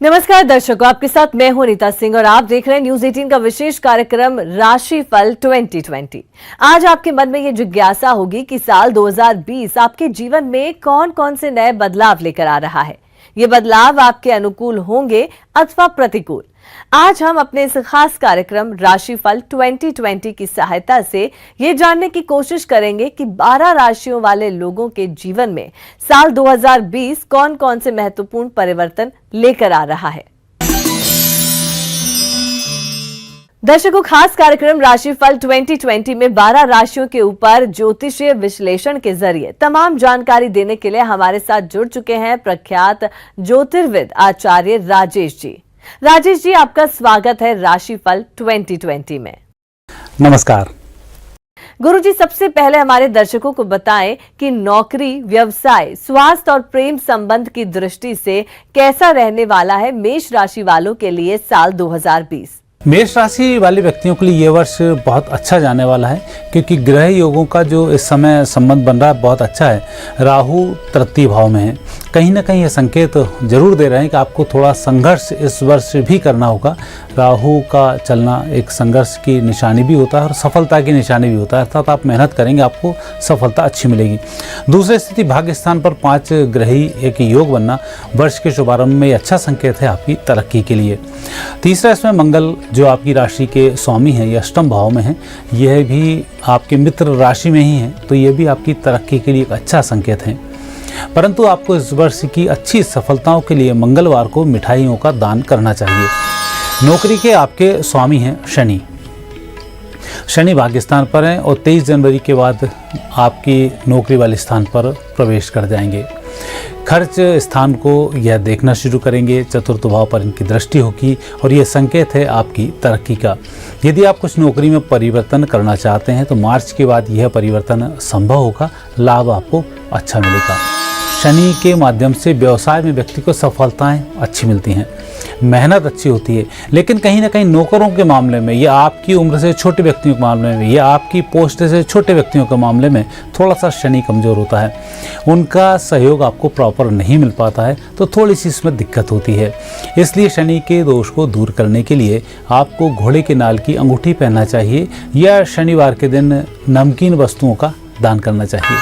नमस्कार दर्शकों, आपके साथ मैं हूं नीता सिंह और आप देख रहे हैं न्यूज 18 का विशेष कार्यक्रम राशिफल 2020। आज आपके मन में ये जिज्ञासा होगी कि साल 2020 आपके जीवन में कौन कौन से नए बदलाव लेकर आ रहा है। ये बदलाव आपके अनुकूल होंगे अथवा प्रतिकूल। आज हम अपने इस खास कार्यक्रम राशिफल 2020 की सहायता से ये जानने की कोशिश करेंगे कि 12 राशियों वाले लोगों के जीवन में साल 2020 कौन कौन से महत्वपूर्ण परिवर्तन लेकर आ रहा है। दर्शकों, खास कार्यक्रम राशिफल 2020 में 12 राशियों के ऊपर ज्योतिषीय विश्लेषण के जरिए तमाम जानकारी देने के लिए हमारे साथ जुड़ चुके हैं प्रख्यात ज्योतिर्विद आचार्य राजेश जी। राजेश जी, आपका स्वागत है राशिफल 2020 में। नमस्कार गुरुजी, सबसे पहले हमारे दर्शकों को बताएं कि नौकरी, व्यवसाय, स्वास्थ्य और प्रेम संबंध की दृष्टि से कैसा रहने वाला है मेष राशि वालों के लिए साल 2020। मेष राशि वाले व्यक्तियों के लिए ये वर्ष बहुत अच्छा जाने वाला है, क्योंकि ग्रह योगों का जो इस समय संबंध बन रहा है बहुत अच्छा है। राहु तृतीय भाव में है। कहीं ना कहीं ये संकेत जरूर दे रहे हैं कि आपको थोड़ा संघर्ष इस वर्ष भी करना होगा। राहु का चलना एक संघर्ष की निशानी भी होता है और सफलता की निशानी भी होता है, अर्थात आप मेहनत करेंगे आपको सफलता अच्छी मिलेगी। दूसरी स्थिति, भाग्य स्थान पर 5 ग्रही एक योग बनना वर्ष के शुभारंभ में अच्छा संकेत है आपकी तरक्की के लिए। तीसरा, इसमें मंगल जो आपकी राशि के स्वामी हैं, ये अष्टम भाव में है, यह भी आपके मित्र राशि में ही है, तो यह भी आपकी तरक्की के लिए एक अच्छा संकेत है। परंतु आपको इस वर्ष की अच्छी सफलताओं के लिए मंगलवार को मिठाइयों का दान करना चाहिए। नौकरी के आपके स्वामी हैं शनि। शनि भाग्यस्थान पर हैं और 23 जनवरी के बाद आपकी नौकरी वाले स्थान पर प्रवेश कर जाएंगे। खर्च स्थान को यह देखना शुरू करेंगे, चतुर्थ भाव पर इनकी दृष्टि होगी और यह संकेत है आपकी तरक्की का। यदि आप कुछ नौकरी में परिवर्तन करना चाहते हैं तो मार्च के बाद यह परिवर्तन संभव होगा, लाभ आपको अच्छा मिलेगा। शनि के माध्यम से व्यवसाय में व्यक्ति को सफलताएं अच्छी मिलती हैं, मेहनत अच्छी होती है, लेकिन कहीं ना कहीं नौकरों के मामले में या आपकी उम्र से छोटे व्यक्तियों के मामले में या आपकी पोस्ट से छोटे व्यक्तियों के मामले में थोड़ा सा शनि कमज़ोर होता है। उनका सहयोग आपको प्रॉपर नहीं मिल पाता है, तो थोड़ी सी इसमें दिक्कत होती है। इसलिए शनि के दोष को दूर करने के लिए आपको घोड़े के नाल की अंगूठी पहनना चाहिए या शनिवार के दिन नमकीन वस्तुओं का दान करना चाहिए।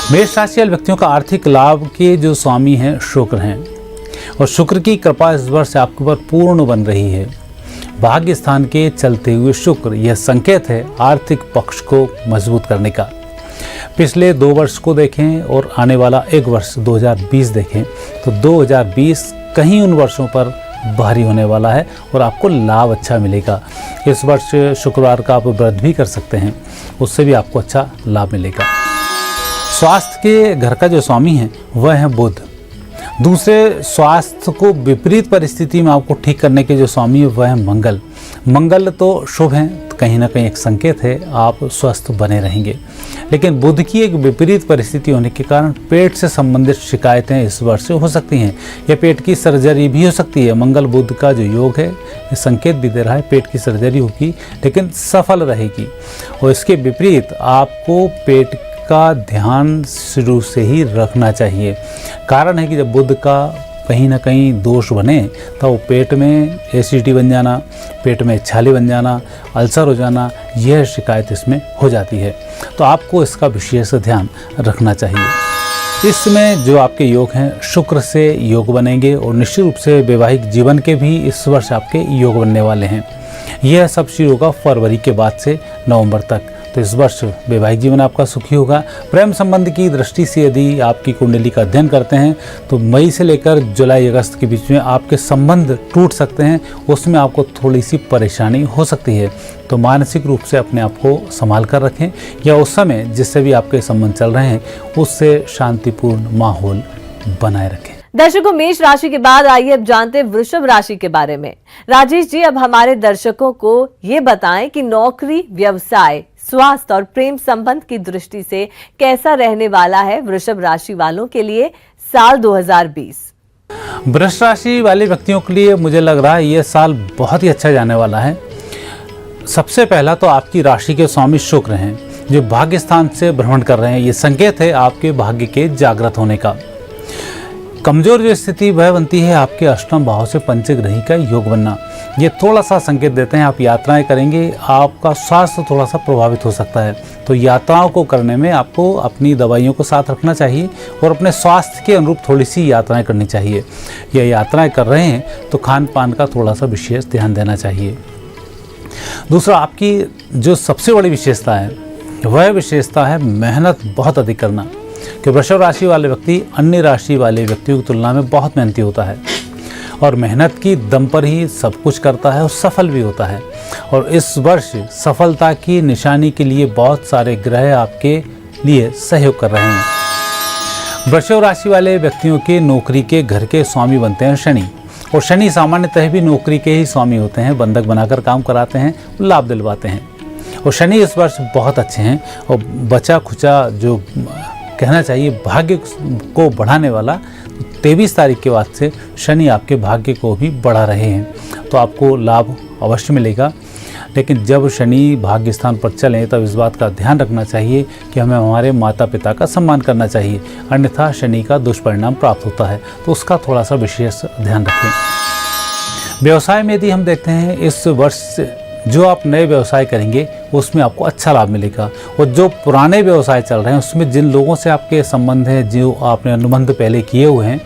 मेष राशि वाले व्यक्तियों का आर्थिक लाभ के जो स्वामी हैं शुक्र हैं और शुक्र की कृपा इस वर्ष आपके ऊपर पूर्ण बन रही है। भाग्य स्थान के चलते हुए शुक्र यह संकेत है आर्थिक पक्ष को मजबूत करने का। पिछले 2 वर्ष को देखें और आने वाला एक वर्ष 2020 देखें तो 2020 कहीं उन वर्षों पर भारी होने वाला है और आपको लाभ अच्छा मिलेगा। इस वर्ष शुक्रवार का आप व्रत भी कर सकते हैं, उससे भी आपको अच्छा लाभ मिलेगा। स्वास्थ्य के घर का जो स्वामी है वह है बुध। दूसरे, स्वास्थ्य को विपरीत परिस्थिति में आपको ठीक करने के जो स्वामी है वह है मंगल। मंगल तो शुभ हैं, तो कहीं ना कहीं एक संकेत है आप स्वस्थ बने रहेंगे, लेकिन बुध की एक विपरीत परिस्थिति होने के कारण पेट से संबंधित शिकायतें इस वर्ष हो सकती हैं या पेट की सर्जरी भी हो सकती है। मंगल बुध का जो योग है ये संकेत भी दे रहा है पेट की सर्जरी होगी, लेकिन सफल रहेगी। और इसके विपरीत आपको पेट का ध्यान शुरू से ही रखना चाहिए। कारण है कि जब बुध का कहीं ना कहीं दोष बने तो वो पेट में एसिडिटी बन जाना, पेट में छाले बन जाना, अल्सर हो जाना, यह शिकायत इसमें हो जाती है, तो आपको इसका विशेष ध्यान रखना चाहिए। इसमें जो आपके योग हैं शुक्र से योग बनेंगे और निश्चित रूप से वैवाहिक जीवन के भी इस वर्ष आपके योग बनने वाले हैं। यह सब शुरू होगा फरवरी के बाद से नवंबर तक, तो इस वर्ष वैवाहिक जीवन आपका सुखी होगा। प्रेम संबंध की दृष्टि से यदि आपकी कुंडली का अध्ययन करते हैं तो मई से लेकर जुलाई अगस्त के बीच में आपके संबंध टूट सकते हैं, उसमें आपको थोड़ी सी परेशानी हो सकती है, तो मानसिक रूप से अपने आप को संभाल कर रखें या उस समय जिससे भी आपके संबंध चल रहे हैं उससे शांतिपूर्ण माहौल बनाए रखें। दर्शकों, मेष राशि के बाद आइए अब जानते हैं वृषभ राशि के बारे में। राजेश जी, अब हमारे दर्शकों को ये बताएं कि नौकरी, व्यवसाय, स्वास्थ्य और प्रेम संबंध की दृष्टि से कैसा रहने वाला है वृषभ राशि वालों के लिए साल 2020। वृष राशि वाले व्यक्तियों के लिए मुझे लग रहा है यह साल बहुत ही अच्छा जाने वाला है। सबसे पहला तो आपकी राशि के स्वामी शुक्र हैं जो भाग्य स्थान से भ्रमण कर रहे हैं, ये संकेत है आपके भाग्य के जागृत होने का। कमजोर जो स्थिति वह बनती है आपके अष्टम भाव से पंचग्रही का योग बनना। ये थोड़ा सा संकेत देते हैं आप यात्राएं करेंगे, आपका स्वास्थ्य थोड़ा सा प्रभावित हो सकता है। तो यात्राओं को करने में आपको अपनी दवाइयों को साथ रखना चाहिए और अपने स्वास्थ्य के अनुरूप थोड़ी सी यात्राएं करनी चाहिए। यह यात्राएं कर रहे हैं तो खान पान का थोड़ा सा विशेष ध्यान देना चाहिए। दूसरा, आपकी जो सबसे बड़ी विशेषता है वह विशेषता है मेहनत बहुत अधिक करना। कि वृषभ राशि वाले व्यक्ति अन्य राशि वाले व्यक्तियों की तुलना में बहुत मेहनती होता है और मेहनत की दम पर ही सब कुछ करता है और सफल भी होता है। और इस वर्ष सफलता की निशानी के लिए बहुत सारे ग्रह आपके लिए सहयोग कर रहे हैं। वृषभ राशि वाले व्यक्तियों के नौकरी के घर के स्वामी बनते हैं शनि, और शनि सामान्यतः भी नौकरी के ही स्वामी होते हैं, बंधक बनाकर काम कराते हैं, लाभ दिलवाते हैं। और शनि इस वर्ष बहुत अच्छे हैं और बचा खुचा जो कहना चाहिए भाग्य को बढ़ाने वाला 23 तारीख के बाद से शनि आपके भाग्य को भी बढ़ा रहे हैं, तो आपको लाभ अवश्य मिलेगा। लेकिन जब शनि भाग्य स्थान पर चलें तब इस बात का ध्यान रखना चाहिए कि हमें हमारे माता पिता का सम्मान करना चाहिए, अन्यथा शनि का दुष्परिणाम प्राप्त होता है, तो उसका थोड़ा सा विशेष ध्यान रखें। व्यवसाय में यदि हम देखते हैं इस वर्ष जो आप नए व्यवसाय करेंगे उसमें आपको अच्छा लाभ मिलेगा, और जो पुराने व्यवसाय चल रहे हैं उसमें जिन लोगों से आपके संबंध हैं, जो आपने अनुबंध पहले किए हुए हैं,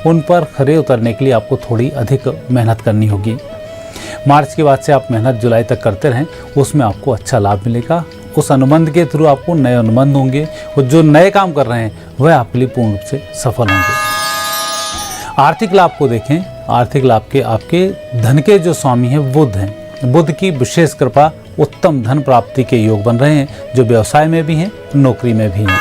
उन पर खरे उतरने के लिए आपको थोड़ी अधिक मेहनत करनी होगी। मार्च के बाद से आप मेहनत जुलाई तक करते रहें, उसमें आपको अच्छा लाभ मिलेगा। उस अनुबंध के थ्रू आपको नए अनुबंध होंगे और जो नए काम कर रहे हैं वह आपके लिए पूर्ण रूप से सफल होंगे। आर्थिक लाभ को देखें, आर्थिक लाभ के आपके धन के जो स्वामी हैं बुध हैं, बुध की विशेष कृपा उत्तम धन प्राप्ति के योग बन रहे हैं, जो व्यवसाय में भी हैं, नौकरी में भी हैं।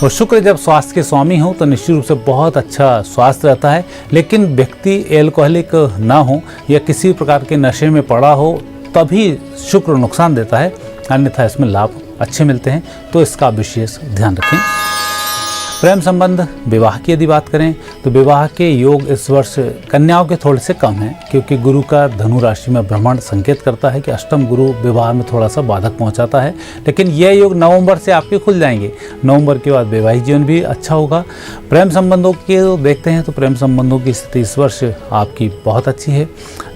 और शुक्र जब स्वास्थ्य के स्वामी हो तो निश्चित रूप से बहुत अच्छा स्वास्थ्य रहता है, लेकिन व्यक्ति एल्कोहलिक ना हो या किसी प्रकार के नशे में पड़ा हो तभी शुक्र नुकसान देता है, अन्यथा इसमें लाभ अच्छे मिलते हैं, तो इसका विशेष ध्यान रखें। प्रेम संबंध, विवाह की यदि बात करें तो विवाह के योग इस वर्ष कन्याओं के थोड़े से कम हैं, क्योंकि गुरु का धनु राशि में भ्रमण संकेत करता है कि अष्टम गुरु विवाह में थोड़ा सा बाधक पहुंचाता है। लेकिन यह योग नवंबर से आपके खुल जाएंगे, नवंबर के बाद वैवाहिक जीवन भी अच्छा होगा। प्रेम संबंधों के देखते हैं तो प्रेम संबंधों की स्थिति इस वर्ष आपकी बहुत अच्छी है।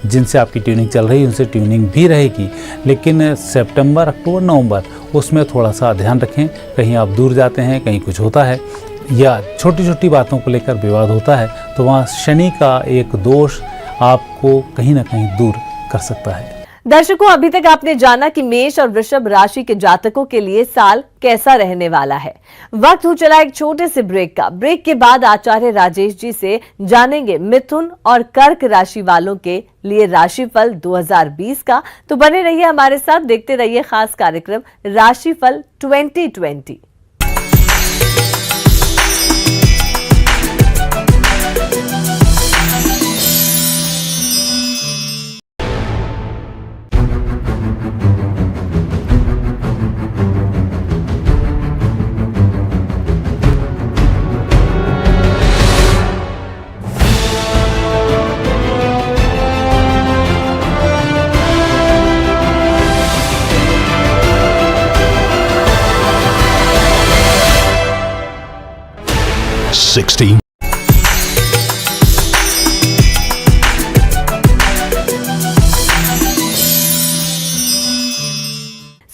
जिनसे आपकी ट्यूनिंग चल रही है उनसे ट्यूनिंग भी रहेगी, लेकिन सितंबर, अक्टूबर, नवंबर उसमें थोड़ा सा ध्यान रखें। कहीं आप दूर जाते हैं, कहीं कुछ होता है या छोटी छोटी बातों को लेकर विवाद होता है, तो वहाँ शनि का एक दोष आपको कहीं ना कहीं दूर कर सकता है। दर्शकों, अभी तक आपने जाना कि मेष और वृषभ राशि के जातकों के लिए साल कैसा रहने वाला है। वक्त हो चला एक छोटे से ब्रेक का। ब्रेक के बाद आचार्य राजेश जी से जानेंगे मिथुन और कर्क राशि वालों के लिए राशिफल 2020 का। तो बने रहिए हमारे साथ, देखते रहिए खास कार्यक्रम राशिफल 2020।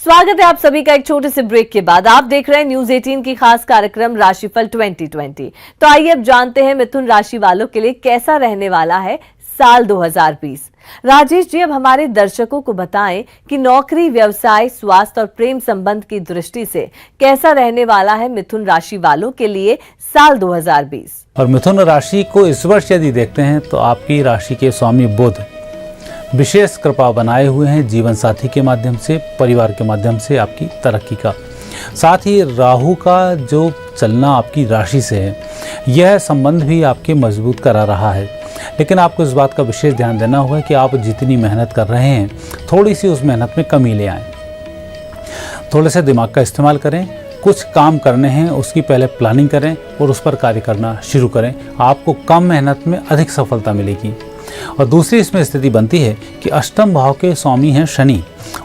स्वागत है आप सभी का एक छोटे से ब्रेक के बाद। आप देख रहे हैं न्यूज 18 की खास कार्यक्रम राशिफल 2020। तो आइए अब जानते हैं मिथुन राशि वालों के लिए कैसा रहने वाला है साल 2020। राजेश जी, अब हमारे दर्शकों को बताएं कि नौकरी, व्यवसाय, स्वास्थ्य और प्रेम संबंध की दृष्टि से कैसा रहने वाला है मिथुन राशि वालों के लिए साल 2020। और मिथुन राशि को इस वर्ष यदि देखते हैं तो आपकी राशि के स्वामी बुध विशेष कृपा बनाए हुए हैं जीवन साथी के माध्यम से, परिवार के माध्यम से आपकी तरक्की का। साथ ही राहु का जो चलना आपकी राशि से है, यह संबंध भी आपके मजबूत करा रहा है। लेकिन आपको इस बात का विशेष ध्यान देना होगा कि आप जितनी मेहनत कर रहे हैं थोड़ी सी उस मेहनत में कमी ले आएं। थोड़े से दिमाग का इस्तेमाल करें। कुछ काम करने हैं उसकी पहले प्लानिंग करें और उस पर कार्य करना शुरू करें। आपको कम मेहनत में अधिक सफलता मिलेगी। और दूसरी इसमें स्थिति बनती है कि अष्टम भाव के स्वामी हैं शनि,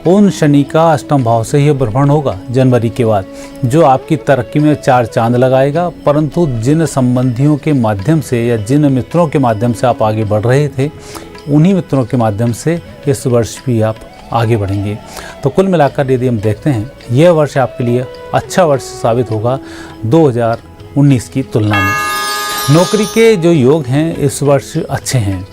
उन शनि का अष्टम भाव से ही भ्रमण होगा जनवरी के बाद, जो आपकी तरक्की में 4 चांद लगाएगा। परंतु जिन संबंधियों के माध्यम से या जिन मित्रों के माध्यम से आप आगे बढ़ रहे थे, उन्हीं मित्रों के माध्यम से इस वर्ष भी आप आगे बढ़ेंगे। तो कुल मिलाकर यदि हम देखते हैं, यह वर्ष आपके लिए अच्छा वर्ष साबित होगा 2019 की तुलना में। नौकरी के जो योग हैं इस वर्ष अच्छे हैं।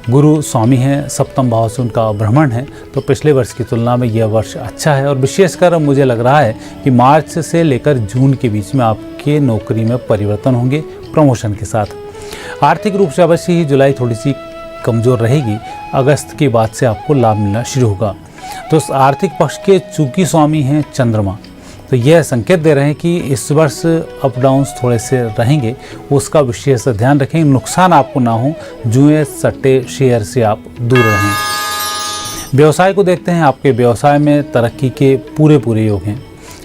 गुरु स्वामी हैं, सप्तम भाव से उनका भ्रमण है, तो पिछले वर्ष की तुलना में यह वर्ष अच्छा है। और विशेषकर मुझे लग रहा है कि मार्च से लेकर जून के बीच में आपके नौकरी में परिवर्तन होंगे प्रमोशन के साथ। आर्थिक रूप से अवश्य ही जुलाई थोड़ी सी कमज़ोर रहेगी, अगस्त के बाद से आपको लाभ मिलना शुरू होगा। तो इस आर्थिक पक्ष के चूंकि स्वामी हैं चंद्रमा, तो यह संकेत दे रहे हैं कि इस वर्ष अप डाउन्स थोड़े से रहेंगे, उसका विशेष ध्यान रखें, नुकसान आपको ना हो, जुए सट्टे शेयर से आप दूर रहें। व्यवसाय को देखते हैं, आपके व्यवसाय में तरक्की के पूरे योग हैं,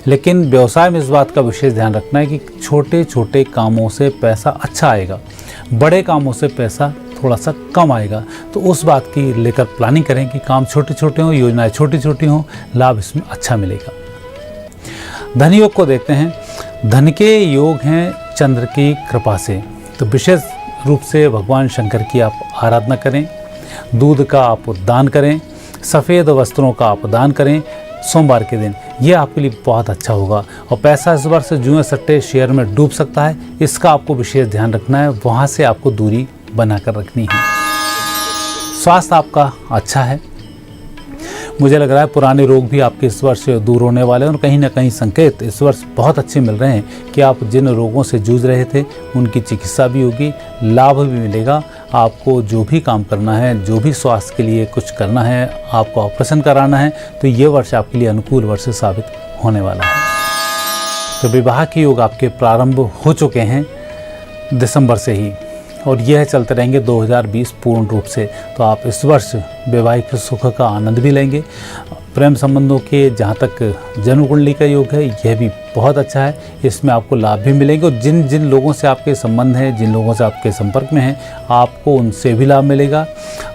लेकिन व्यवसाय में इस बात का विशेष ध्यान रखना है कि छोटे छोटे कामों से पैसा अच्छा आएगा, बड़े कामों से पैसा थोड़ा सा कम आएगा। तो उस बात की लेकर प्लानिंग करें कि काम छोटे छोटे हों, योजनाएं छोटी छोटी हों, लाभ इसमें अच्छा मिलेगा। धन योग को देखते हैं, धन के योग हैं चंद्र की कृपा से, तो विशेष रूप से भगवान शंकर की आप आराधना करें, दूध का आप दान करें, सफ़ेद वस्त्रों का आप दान करें सोमवार के दिन, ये आपके लिए बहुत अच्छा होगा। और पैसा इस वर्ष जुए सट्टे शेयर में डूब सकता है, इसका आपको विशेष ध्यान रखना है, वहाँ से आपको दूरी बनाकर रखनी है। स्वास्थ्य आपका अच्छा है, मुझे लग रहा है पुराने रोग भी आपके इस वर्ष दूर होने वाले हैं, और कहीं ना कहीं संकेत इस वर्ष बहुत अच्छे मिल रहे हैं कि आप जिन रोगों से जूझ रहे थे उनकी चिकित्सा भी होगी, लाभ भी मिलेगा। आपको जो भी काम करना है, जो भी स्वास्थ्य के लिए कुछ करना है, आपको ऑपरेशन कराना है, तो ये वर्ष आपके लिए अनुकूल वर्ष साबित होने वाला है। तो विवाह के योग आपके प्रारंभ हो चुके हैं दिसंबर से ही, और यह चलते रहेंगे 2020 पूर्ण रूप से। तो आप इस वर्ष वैवाहिक सुख का आनंद भी लेंगे। प्रेम संबंधों के जहाँ तक जन्म कुंडली का योग है, यह भी बहुत अच्छा है, इसमें आपको लाभ भी मिलेंगे। और जिन जिन लोगों से आपके संबंध हैं, जिन लोगों से आपके संपर्क में हैं, आपको उनसे भी लाभ मिलेगा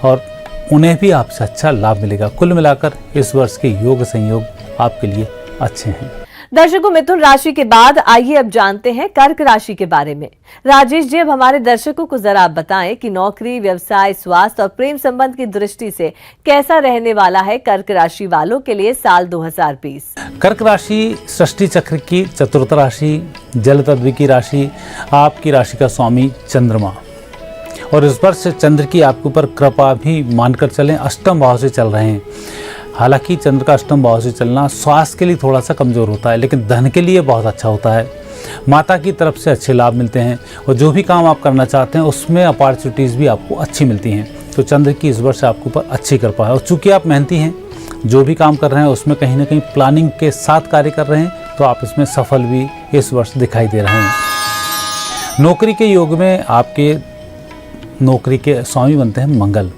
और उन्हें भी आपसे अच्छा लाभ मिलेगा। कुल मिलाकर इस वर्ष के योग संयोग आपके लिए अच्छे हैं। दर्शकों, मिथुन राशि के बाद आइए अब जानते हैं कर्क राशि के बारे में। राजेश जी, अब हमारे दर्शकों को जरा आप बताएं कि नौकरी, व्यवसाय, स्वास्थ्य और प्रेम संबंध की दृष्टि से कैसा रहने वाला है कर्क राशि वालों के लिए साल 2020। कर्क राशि सृष्टि चक्र की चतुर्थ राशि, जल तत्व की राशि, आपकी राशि का स्वामी चंद्रमा, और इस वर्ष चंद्र की आपके ऊपर कृपा भी मानकर चलें, अष्टम भाव से चल रहे हैं। हालांकि चंद्र का अष्टम भाव से चलना स्वास्थ्य के लिए थोड़ा सा कमज़ोर होता है, लेकिन धन के लिए बहुत अच्छा होता है। माता की तरफ से अच्छे लाभ मिलते हैं, और जो भी काम आप करना चाहते हैं उसमें अपॉर्चुनिटीज़ भी आपको अच्छी मिलती हैं। तो चंद्र की इस वर्ष आपके ऊपर अच्छी कृपा है, और चूँकि आप मेहनती हैं, जो भी काम कर रहे हैं उसमें कहीं ना कहीं प्लानिंग के साथ कार्य कर रहे हैं, तो आप इसमें सफल भी इस वर्ष दिखाई दे रहे हैं। नौकरी के योग में आपके नौकरी के स्वामी बनते हैं मंगल,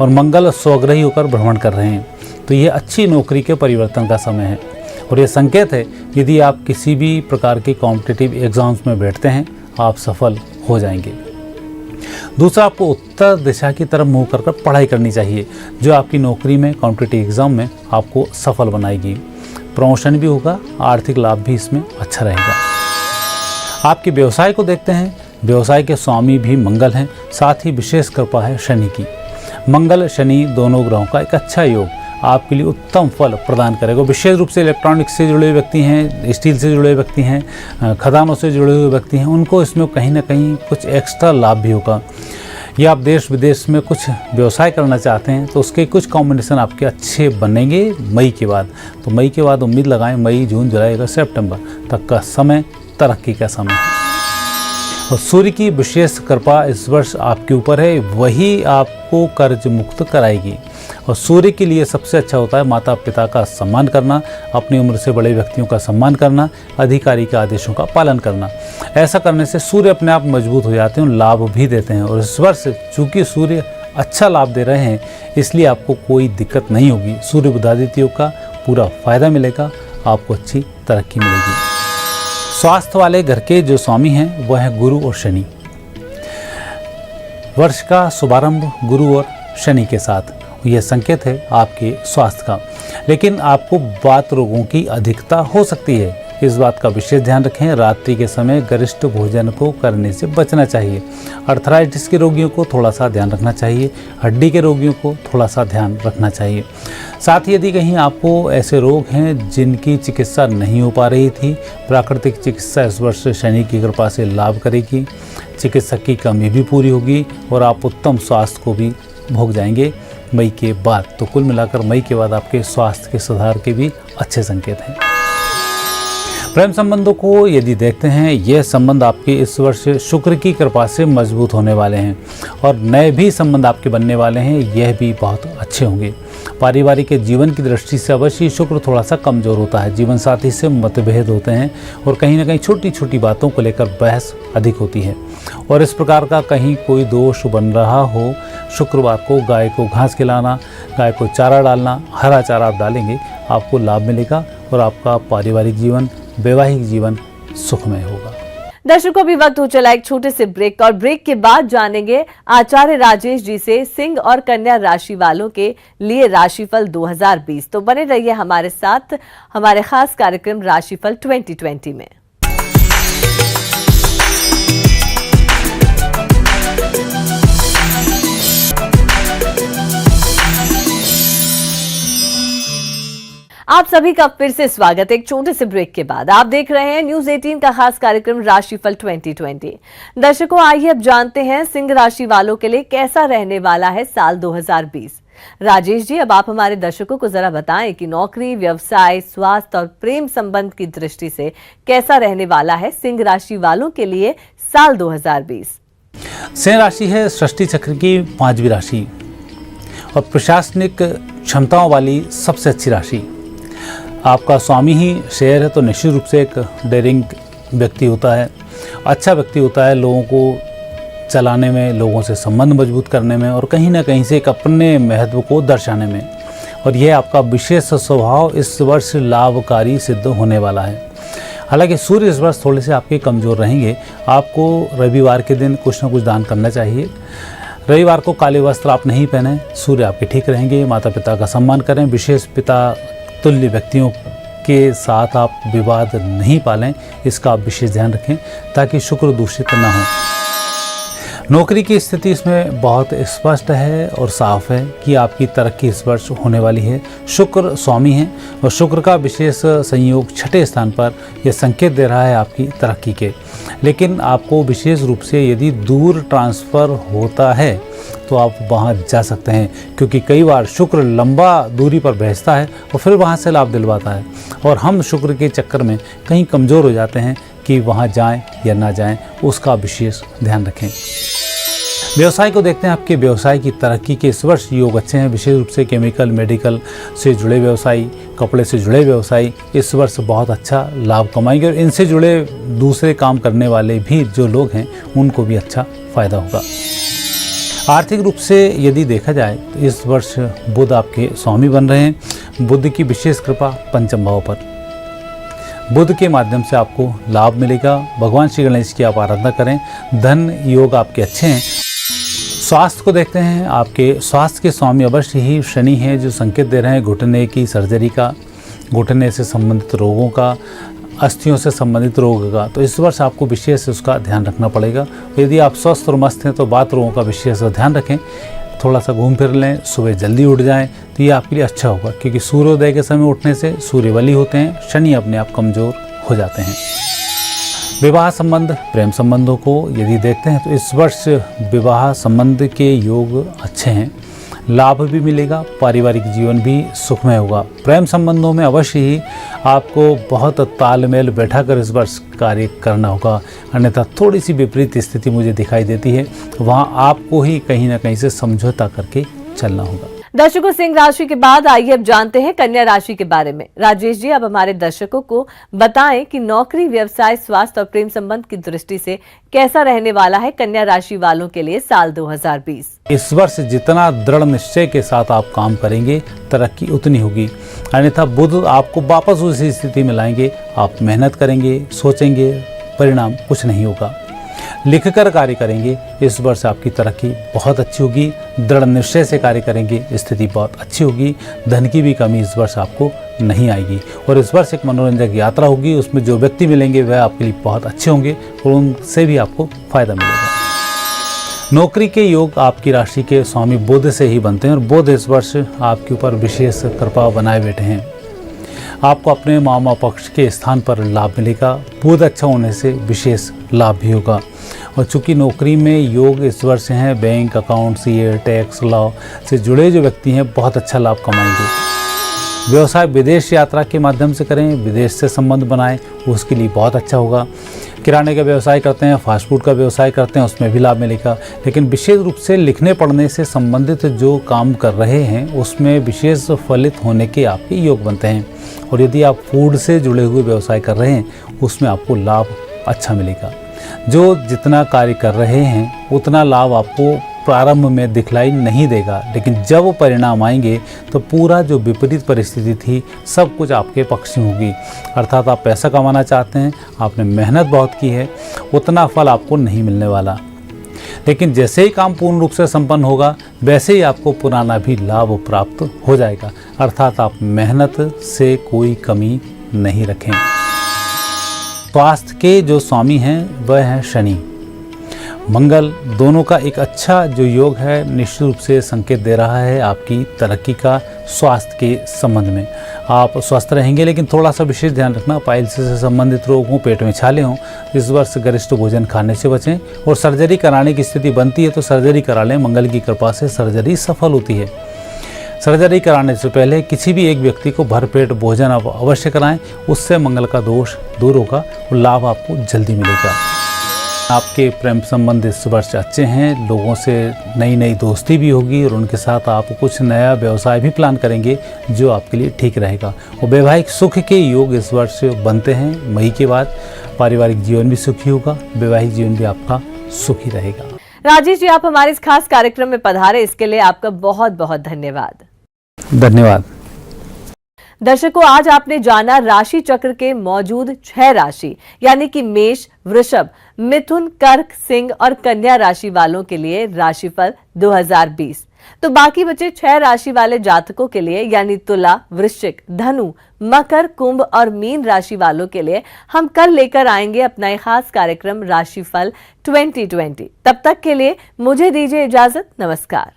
और मंगल स्वग्रही होकर भ्रमण कर रहे हैं, तो ये अच्छी नौकरी के परिवर्तन का समय है। और ये संकेत है, यदि आप किसी भी प्रकार के कॉम्पिटिटिव एग्जाम्स में बैठते हैं, आप सफल हो जाएंगे। दूसरा, आपको उत्तर दिशा की तरफ मुँह कर पढ़ाई करनी चाहिए, जो आपकी नौकरी में, कॉम्पिटिटिव एग्जाम में आपको सफल बनाएगी। प्रमोशन भी होगा, आर्थिक लाभ भी इसमें अच्छा रहेगा। आपके व्यवसाय को देखते हैं, व्यवसाय के स्वामी भी मंगल हैं, साथ ही विशेष कृपा है शनि की। मंगल शनि दोनों ग्रहों का एक अच्छा योग आपके लिए उत्तम फल प्रदान करेगा। विशेष रूप से इलेक्ट्रॉनिक्स से जुड़े हुए व्यक्ति हैं, स्टील से जुड़े हुए व्यक्ति हैं, खदानों से जुड़े हुए व्यक्ति हैं, उनको इसमें कहीं ना कहीं कुछ एक्स्ट्रा लाभ भी होगा। या आप देश विदेश में कुछ व्यवसाय करना चाहते हैं, तो उसके कुछ कॉम्बिनेशन आपके अच्छे बनेंगे मई के बाद। तो मई के बाद उम्मीद लगाएं, मई, जून, जुलाई, अगस्त, सितंबर तक का समय तरक्की का समय है। और सूर्य की विशेष कृपा इस वर्ष आपके ऊपर है, वही आपको कर्ज मुक्त कराएगी। और सूर्य के लिए सबसे अच्छा होता है माता पिता का सम्मान करना, अपनी उम्र से बड़े व्यक्तियों का सम्मान करना, अधिकारी के आदेशों का पालन करना। ऐसा करने से सूर्य अपने आप मजबूत हो जाते हैं और लाभ भी देते हैं। और इस वर्ष चूँकि सूर्य अच्छा लाभ दे रहे हैं, इसलिए आपको कोई दिक्कत नहीं होगी। सूर्य बुधादित्य योग का पूरा फायदा मिलेगा, आपको अच्छी तरक्की मिलेगी। स्वास्थ्य वाले घर के जो स्वामी हैं वह है गुरु और शनि। वर्ष का शुभारंभ गुरु और शनि के साथ, यह संकेत है आपके स्वास्थ्य का। लेकिन आपको वात रोगों की अधिकता हो सकती है। इस बात का विशेष ध्यान रखें। रात्रि के समय गरिष्ठ भोजन को करने से बचना चाहिए। अर्थराइटिस के रोगियों को थोड़ा सा ध्यान रखना चाहिए। हड्डी के रोगियों को थोड़ा सा ध्यान रखना चाहिए। साथ ही यदि कहीं आपको ऐसे रोग हैं जिनकी चिकित्सा नहीं हो पा रही थी, प्राकृतिक चिकित्सा इस वर्ष शनि की कृपा से लाभ करेगी। चिकित्सक की कमी भी पूरी होगी और आप उत्तम स्वास्थ्य को भी भोग जाएंगे मई के बाद। तो कुल मिलाकर मई के बाद आपके स्वास्थ्य के सुधार के भी अच्छे संकेत हैं। प्रेम संबंधों को यदि देखते हैं, यह संबंध आपके इस वर्ष शुक्र की कृपा से मजबूत होने वाले हैं और नए भी संबंध आपके बनने वाले हैं। यह भी बहुत अच्छे होंगे। पारिवारिक जीवन की दृष्टि से अवश्य शुक्र थोड़ा सा कमज़ोर होता है। जीवन साथी से मतभेद होते हैं और कहीं ना कहीं छोटी छोटी बातों को लेकर बहस अधिक होती है और इस प्रकार का कहीं कोई दोष बन रहा हो, शुक्रवार को गाय को घास खिलाना, गाय को चारा डालना, हरा चारा आप डालेंगे, आपको लाभ मिलेगा और आपका पारिवारिक जीवन, वैवाहिक जीवन सुखमय होगा। दर्शकों, अभी वक्त हो चला एक छोटे से ब्रेक और ब्रेक के बाद जानेंगे आचार्य राजेश जी से सिंह और कन्या राशि वालों के लिए राशिफल 2020। तो बने रहिए हमारे साथ हमारे खास कार्यक्रम राशिफल 2020 में। आप सभी का फिर से स्वागत है एक छोटे से ब्रेक के बाद। आप देख रहे हैं न्यूज 18 का खास कार्यक्रम राशिफल 2020। दर्शकों, आइए अब जानते हैं सिंह राशि वालों के लिए कैसा रहने वाला है साल 2020। राजेश जी, अब आप हमारे दर्शकों को जरा बताएं कि नौकरी, व्यवसाय, स्वास्थ्य और प्रेम संबंध की दृष्टि से कैसा रहने वाला है सिंह राशि वालों के लिए साल 2020। सिंह राशि है सृष्टि चक्र की 5वीं राशि और प्रशासनिक क्षमताओं वाली सबसे अच्छी राशि। आपका स्वामी ही शेयर है तो निश्चित रूप से एक डेयरिंग व्यक्ति होता है, अच्छा व्यक्ति होता है, लोगों को चलाने में, लोगों से संबंध मजबूत करने में और कहीं ना कहीं से एक अपने महत्व को दर्शाने में। और यह आपका विशेष स्वभाव इस वर्ष लाभकारी सिद्ध होने वाला है। हालांकि सूर्य इस वर्ष थोड़े से आपके कमज़ोर रहेंगे। आपको रविवार के दिन कुछ ना कुछ दान करना चाहिए। रविवार को काले वस्त्र आप नहीं पहने। सूर्य आपके ठीक रहेंगे। माता पिता का सम्मान करें। विशेष पिता तुल्य व्यक्तियों के साथ आप विवाद नहीं पालें, इसका आप विशेष ध्यान रखें ताकि शुक्र दूषित न हो। नौकरी की स्थिति इसमें बहुत स्पष्ट है और साफ है कि आपकी तरक्की इस वर्ष होने वाली है। शुक्र स्वामी है और शुक्र का विशेष संयोग छठे स्थान पर यह संकेत दे रहा है आपकी तरक्की के। लेकिन आपको विशेष रूप से यदि दूर ट्रांसफ़र होता है तो आप वहाँ जा सकते हैं, क्योंकि कई बार शुक्र लंबा दूरी पर भेजता है और फिर वहाँ से लाभ दिलवाता है और हम शुक्र के चक्कर में कहीं कमज़ोर हो जाते हैं कि वहाँ जाएं या ना जाएं, उसका विशेष ध्यान रखें। व्यवसाय को देखते हैं। आपके व्यवसाय की तरक्की के इस वर्ष योग अच्छे हैं। विशेष रूप से केमिकल, मेडिकल से जुड़े व्यवसायी, कपड़े से जुड़े व्यवसायी इस वर्ष बहुत अच्छा लाभ कमाएंगे और इनसे जुड़े दूसरे काम करने वाले भी जो लोग हैं उनको भी अच्छा फ़ायदा होगा। आर्थिक रूप से यदि देखा जाए तो इस वर्ष बुध आपके स्वामी बन रहे हैं। बुध की विशेष कृपा पंचम भाव पर, बुध के माध्यम से आपको लाभ मिलेगा। भगवान श्री गणेश की आप आराधना करें। धन योग आपके अच्छे हैं। स्वास्थ्य को देखते हैं। आपके स्वास्थ्य के स्वामी अवश्य ही शनि हैं, जो संकेत दे रहे हैं घुटने की सर्जरी का, घुटने से संबंधित रोगों का, अस्थियों से संबंधित रोग का। तो इस वर्ष आपको विशेष उसका ध्यान रखना पड़ेगा। यदि आप स्वस्थ और मस्त हैं तो बात रोगों का विशेष ध्यान रखें। थोड़ा सा घूम फिर लें, सुबह जल्दी उठ जाएं तो ये आपके लिए अच्छा होगा, क्योंकि सूर्योदय के समय उठने से सूर्यबली होते हैं, शनि अपने आप कमज़ोर हो जाते हैं। विवाह संबंध, प्रेम संबंधों को यदि देखते हैं तो इस वर्ष विवाह संबंध के योग अच्छे हैं। लाभ भी मिलेगा, पारिवारिक जीवन भी सुखमय होगा। प्रेम संबंधों में अवश्य ही आपको बहुत तालमेल बैठाकर इस वर्ष कार्य करना होगा, अन्यथा थोड़ी सी विपरीत स्थिति मुझे दिखाई देती है। वहाँ आपको ही कहीं ना कहीं से समझौता करके चलना होगा। दर्शकों, सिंह राशि के बाद आइए अब जानते हैं कन्या राशि के बारे में। राजेश जी, अब हमारे दर्शकों को बताएं कि नौकरी, व्यवसाय, स्वास्थ्य और प्रेम संबंध की दृष्टि से कैसा रहने वाला है कन्या राशि वालों के लिए साल 2020। इस वर्ष जितना दृढ़ निश्चय के साथ आप काम करेंगे, तरक्की उतनी होगी, अन्यथा बुध आपको वापस उसी स्थिति में लाएंगे। आप मेहनत करेंगे, सोचेंगे, परिणाम कुछ नहीं होगा। लिखकर कार्य करेंगे, इस वर्ष आपकी तरक्की बहुत अच्छी होगी। दृढ़ निश्चय से कार्य करेंगे, स्थिति बहुत अच्छी होगी। धन की भी कमी इस वर्ष आपको नहीं आएगी। और इस वर्ष एक मनोरंजक यात्रा होगी, उसमें जो व्यक्ति मिलेंगे वह आपके लिए बहुत अच्छे होंगे और उनसे भी आपको फायदा मिलेगा। नौकरी के योग आपकी राशि के स्वामी बुध से ही बनते हैं और बुध इस वर्ष आपके ऊपर विशेष कृपा बनाए बैठे हैं। आपको अपने मामा पक्ष के स्थान पर लाभ मिलेगा। बुध अच्छा होने से विशेष लाभ भी होगा। और चूंकि नौकरी में योग इस वर्ष हैं, bank, account, CA, tax, law से जुड़े जो व्यक्ति हैं बहुत अच्छा लाभ कमाएंगे। व्यवसाय विदेश यात्रा के माध्यम से करें, विदेश से संबंध बनाएं, उसके लिए बहुत अच्छा होगा। किराने का व्यवसाय करते हैं, फास्ट फूड का व्यवसाय करते हैं, उसमें भी लाभ मिलेगा। लेकिन विशेष रूप से लिखने पढ़ने से संबंधित जो काम कर रहे हैं उसमें विशेष फलित होने के आपके योग बनते हैं। और यदि आप फूड से जुड़े हुए व्यवसाय कर रहे हैं उसमें आपको लाभ अच्छा मिलेगा। जो जितना कार्य कर रहे हैं उतना लाभ आपको प्रारंभ में दिखलाई नहीं देगा, लेकिन जब परिणाम आएंगे तो पूरा जो विपरीत परिस्थिति थी सब कुछ आपके पक्ष में होगी। अर्थात आप पैसा कमाना चाहते हैं, आपने मेहनत बहुत की है, उतना फल आपको नहीं मिलने वाला। लेकिन जैसे ही काम पूर्ण रूप से संपन्न होगा वैसे ही आपको पुराना भी लाभ प्राप्त हो जाएगा। अर्थात आप मेहनत से कोई कमी नहीं रखें। स्वास्थ्य के जो स्वामी हैं वह हैं शनि, मंगल, दोनों का एक अच्छा जो योग है निश्चित रूप से संकेत दे रहा है आपकी तरक्की का स्वास्थ्य के संबंध में। आप स्वस्थ रहेंगे, लेकिन थोड़ा सा विशेष ध्यान रखना, पाइल्स से संबंधित रोग हों, पेट में छाले हों, इस वर्ष गरिष्ठ भोजन खाने से बचें। और सर्जरी कराने की स्थिति बनती है तो सर्जरी करा लें, मंगल की कृपा से सर्जरी सफल होती है। सर्जरी कराने से पहले किसी भी एक व्यक्ति को भरपेट भोजन आप अवश्य कराएं, उससे मंगल का दोष दूर होगा और लाभ आपको जल्दी मिलेगा। आपके प्रेम संबंध इस वर्ष अच्छे हैं, लोगों से नई नई दोस्ती भी होगी और उनके साथ आप कुछ नया व्यवसाय भी प्लान करेंगे जो आपके लिए ठीक रहेगा। और वैवाहिक सुख के योग इस वर्ष बनते हैं। मई के बाद पारिवारिक जीवन भी सुखी होगा, वैवाहिक जीवन भी आपका सुखी रहेगा। राजेश जी, आप हमारे इस खास कार्यक्रम में पधारे, इसके लिए आपका बहुत बहुत धन्यवाद। धन्यवाद। दर्शकों, आज आपने जाना राशि चक्र के मौजूद 6 राशि यानी कि मेष, वृषभ, मिथुन, कर्क, सिंह और कन्या राशि वालों के लिए राशिफल 2020। तो बाकी बचे 6 राशि वाले जातकों के लिए यानी तुला, वृश्चिक, धनु, मकर, कुंभ और मीन राशि वालों के लिए हम कल लेकर आएंगे अपना एक खास कार्यक्रम राशिफल 2020। तब तक के लिए मुझे दीजिए इजाजत। नमस्कार।